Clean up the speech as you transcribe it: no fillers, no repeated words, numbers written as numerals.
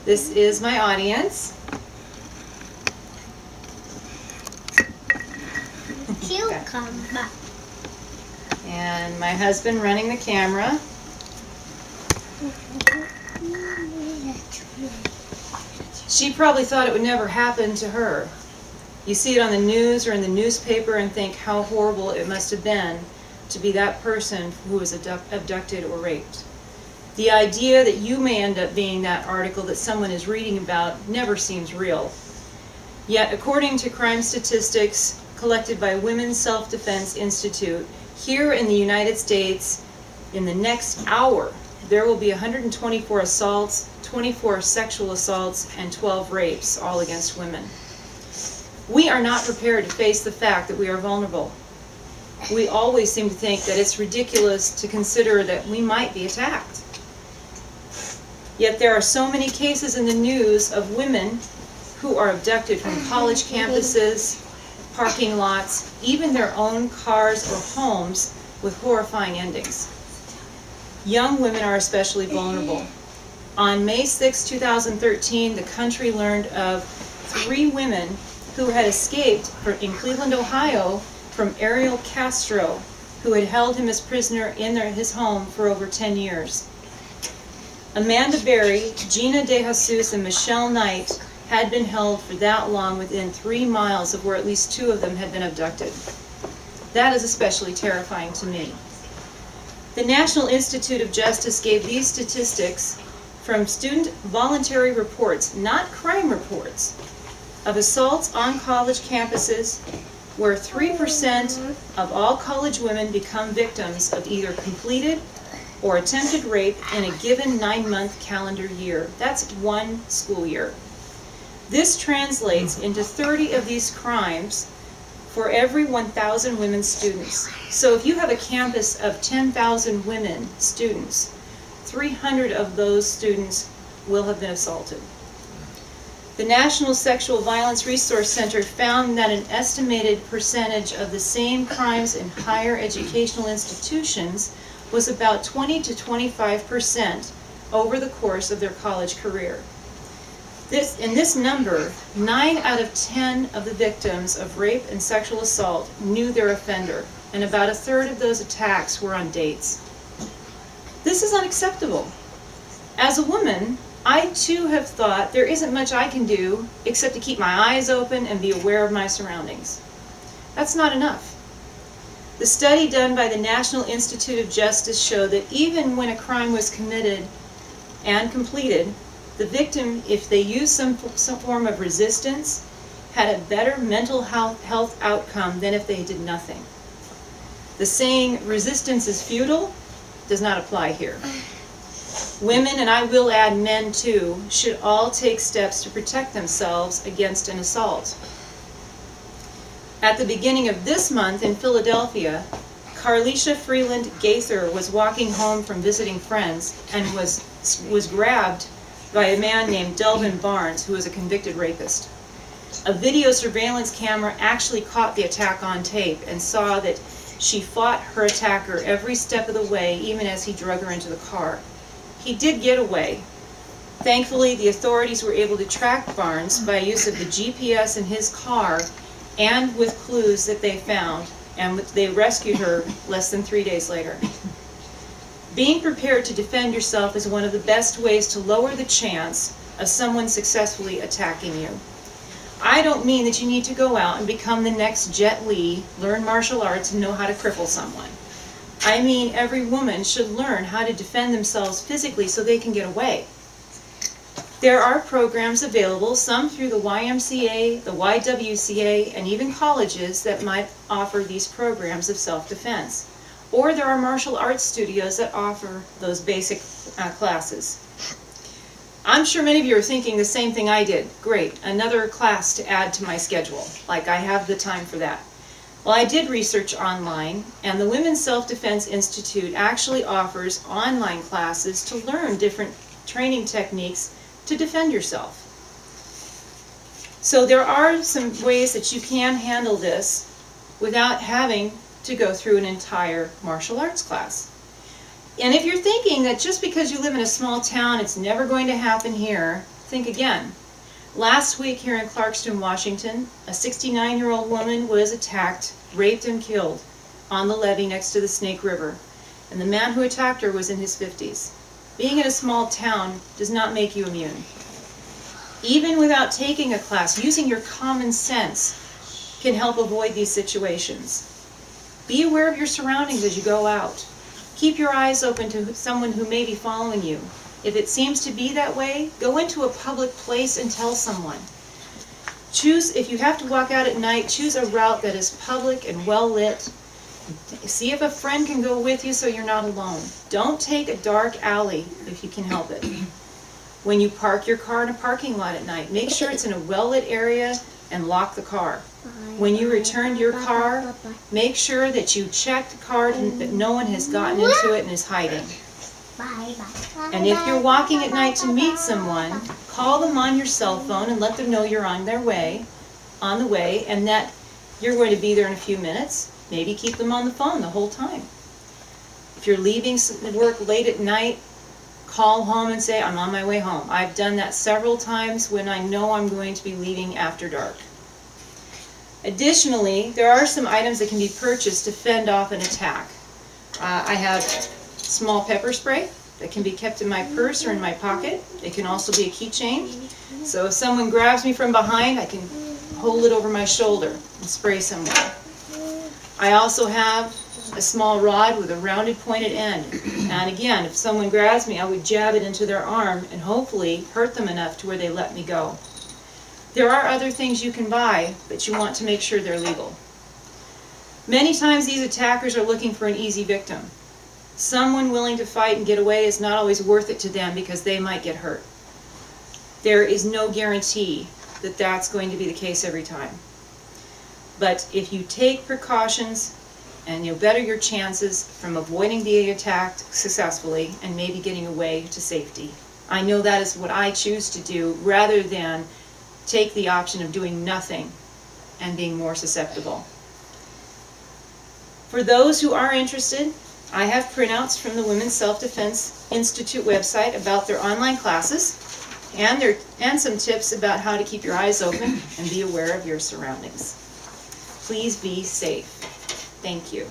This is my audience. Cucumber. And my husband running the camera. She probably thought it would never happen to her. You see it on the news or in the newspaper and think how horrible it must have been to be that person who was abducted or raped. The idea that you may end up being that article that someone is reading about never seems real. Yet, according to crime statistics collected by Women's Self-Defense Institute, here in the United States, in the next hour, there will be 124 assaults, 24 sexual assaults, and 12 rapes, all against women. We are not prepared to face the fact that we are vulnerable. We always seem to think that it's ridiculous to consider that we might be attacked. Yet there are so many cases in the news of women who are abducted from college campuses, parking lots, even their own cars or homes, with horrifying endings. Young women are especially vulnerable. On May 6, 2013, the country learned of 3 women who had escaped in Cleveland, Ohio, from Ariel Castro, who had held him as prisoner in his home for over 10 years. Amanda Berry, Gina De Jesus, and Michelle Knight had been held for that long within 3 miles of where at least 2 of them had been abducted. That is especially terrifying to me. The National Institute of Justice gave these statistics from student voluntary reports, not crime reports, of assaults on college campuses where 3% of all college women become victims of either completed or attempted rape in a given 9-month calendar year. That's 1 school year. This translates into 30 of these crimes for every 1,000 women students. So if you have a campus of 10,000 women students, 300 of those students will have been assaulted. The National Sexual Violence Resource Center found that an estimated percentage of the same crimes in higher educational institutions was about 20 to 25% over the course of their college career. In this number, 9 out of 10 of the victims of rape and sexual assault knew their offender, and about 1/3 of those attacks were on dates. This is unacceptable. As a woman, I too have thought there isn't much I can do except to keep my eyes open and be aware of my surroundings. That's not enough. The study done by the National Institute of Justice showed that even when a crime was committed and completed, the victim, if they used some form of resistance, had a better mental health outcome than if they did nothing. The saying, resistance is futile, does not apply here. Women, and I will add men too, should all take steps to protect themselves against an assault. At the beginning of this month in Philadelphia, Carlisha Freeland Gaither was walking home from visiting friends and was grabbed by a man named Delvin Barnes, who was a convicted rapist. A video surveillance camera actually caught the attack on tape and saw that she fought her attacker every step of the way, even as he drug her into the car. He did get away. Thankfully, the authorities were able to track Barnes by use of the GPS in his car and with clues that they found, and they rescued her less than 3 days later. Being prepared to defend yourself is one of the best ways to lower the chance of someone successfully attacking you. I don't mean that you need to go out and become the next Jet Li, learn martial arts, and know how to cripple someone. I mean every woman should learn how to defend themselves physically so they can get away. There are programs available, some through the YMCA, the YWCA, and even colleges that might offer these programs of self-defense. Or there are martial arts studios that offer those basic classes. I'm sure many of you are thinking the same thing I did. Great, another class to add to my schedule. Like I have the time for that. Well, I did research online, and the Women's Self-Defense Institute actually offers online classes to learn different training techniques to defend yourself. So there are some ways that you can handle this without having to go through an entire martial arts class. And if you're thinking that just because you live in a small town, it's never going to happen here, Think again. Last week here in Clarkston, Washington, a 69-year-old woman was attacked, raped, and killed on the levee next to the Snake River, and the man who attacked her was in his 50s. Being in a small town does not make you immune. Even without taking a class, using your common sense can help avoid these situations. Be aware of your surroundings as you go out. Keep your eyes open to someone who may be following you. If it seems to be that way, go into a public place and tell someone. If you have to walk out at night, choose a route that is public and well lit. See if a friend can go with you so you're not alone. Don't take a dark alley if you can help it. When you park your car in a parking lot at night, make sure it's in a well-lit area and lock the car. When you return to your car, make sure that you check the car that no one has gotten into it and is hiding. And if you're walking at night to meet someone, call them on your cell phone and let them know you're on the way, and that you're going to be there in a few minutes. Maybe keep them on the phone the whole time. If you're leaving work late at night, call home and say, I'm on my way home. I've done that several times when I know I'm going to be leaving after dark. Additionally, there are some items that can be purchased to fend off an attack. I have small pepper spray that can be kept in my purse or in my pocket. It can also be a keychain. So if someone grabs me from behind, I can hold it over my shoulder and spray someone. I also have a small rod with a rounded pointed end. And again, if someone grabs me, I would jab it into their arm and hopefully hurt them enough to where they let me go. There are other things you can buy, but you want to make sure they're legal. Many times these attackers are looking for an easy victim. Someone willing to fight and get away is not always worth it to them because they might get hurt. There is no guarantee that that's going to be the case every time. But if you take precautions, and you'll better your chances from avoiding being attacked successfully and maybe getting away to safety. I know that is what I choose to do rather than take the option of doing nothing and being more susceptible. For those who are interested, I have printouts from the Women's Self-Defense Institute website about their online classes and some tips about how to keep your eyes open and be aware of your surroundings. Please be safe. Thank you.